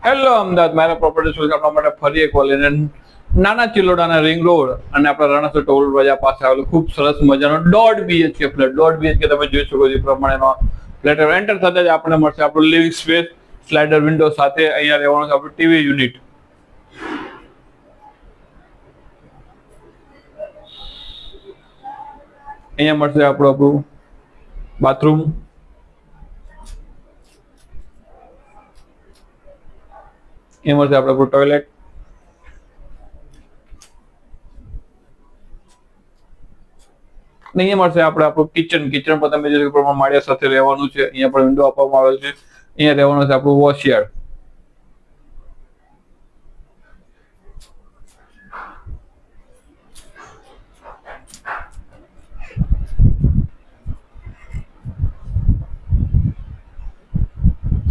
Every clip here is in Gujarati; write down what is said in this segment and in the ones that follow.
હેલો અમદાવાદ, મારા પ્રોપર્ટી સોલ્યુશન આપણા માટે ફરી એક વાર લઈને નાના ચિલોડાના રિંગ રોડ અને આપણા રણસર ટોલ બજાર પાસે આવેલો ખૂબ સરસ મજાનો 1.5 BHK ફ્લેટ. 1.5 BHK તમે જોઈ શકો છો એ પ્રમાણેનો ફ્લેટ. એન્ટર થતા જ આપણને મળશે આપણું લિવિંગ સ્પેસ, સ્લાઇડર વિન્ડો સાથે. અહીંયા રહેવાનું છે આપણું ટીવી યુનિટ. અહીંયા મળશે આપણું બાથરૂમ. અહીંયા મળશે આપણું ટોયલેટ. અહીંયા મળશે આપણું કિચન. કિચન પર તમે જે પ્રમાણે માળિયા સાથે રહેવાનું છે. અહીંયા પણ વિન્ડો આપવામાં આવેલ છે. અહીંયા રહેવાનું છે આપણું વોશયાર્ડ.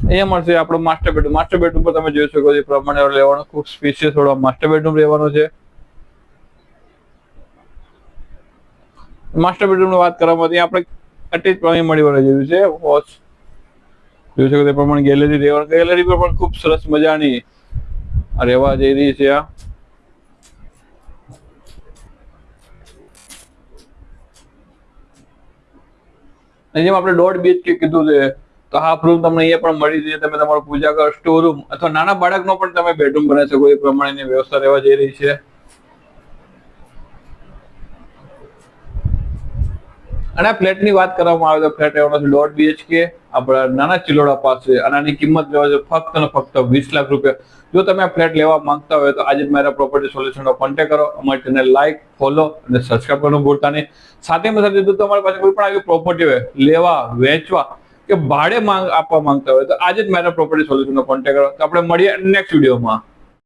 અહીંયા મળશે આપણો માસ્ટર બેડરૂમ. માસ્ટર બેડરૂમ પર તમે જોઈ શકો છો એ પ્રમાણે રહેવાનું ખૂબ સ્પેશિયસ થોડો માસ્ટર બેડરૂમ રહેવાનો છે. માસ્ટર બેડરૂમ ની વાત કરવામાં આવી, આપણે અટેચ પાણી મળી જેવું છે. વોશ જોઈ શકો તે પ્રમાણે ગેલેરી રહેવાનું. ગેલેરી પર પણ ખૂબ સરસ મજાની રહેવા જઈ રહી છે. આ જેમ આપણે 1.5 BHK કીધું છે, તો હાફ રૂમ તમને અહીંયા પણ મળી જશે. તમે તમારું પૂજા ઘર, સ્ટોર રૂમ અથવા નાના બાળકનો પણ તમે બેડરૂમ બનાવી શકો એ પ્રમાણેની વ્યવસ્થા રહેવા જઈ રહી છે. અને આ ફ્લેટની વાત કરવામાં આવે તો ફ્લેટ રહેવાનો છે 1.5 BHK આપણા નાના ચિલોડા પાસે. અને આની કિંમત લેવા છે ફક્ત અને ફક્ત 20 લાખ રૂપિયા. જો તમે આ ફ્લેટ લેવા માંગતા હોય તો આજે જ મારા પ્રોપર્ટી સોલ્યુશનનો કોન્ટેક્ટ કરો. અમારી ચેનલ લાઈક, ફોલો અને સબસ્ક્રાઇબ કરવાનું ભૂલતા નહીં. સાથે જો તમારી પાસે કોઈ પણ આવી પ્રોપર્ટી હોય, લેવા, વેચવા કે ભાડે આપવા માંગતા હોય તો આજે જ મારા પ્રોપર્ટી સોલ્યુશનનો કોન્ટેક્ટ કરો. તો આપણે મળીએ નેક્સ્ટ વિડીયોમાં.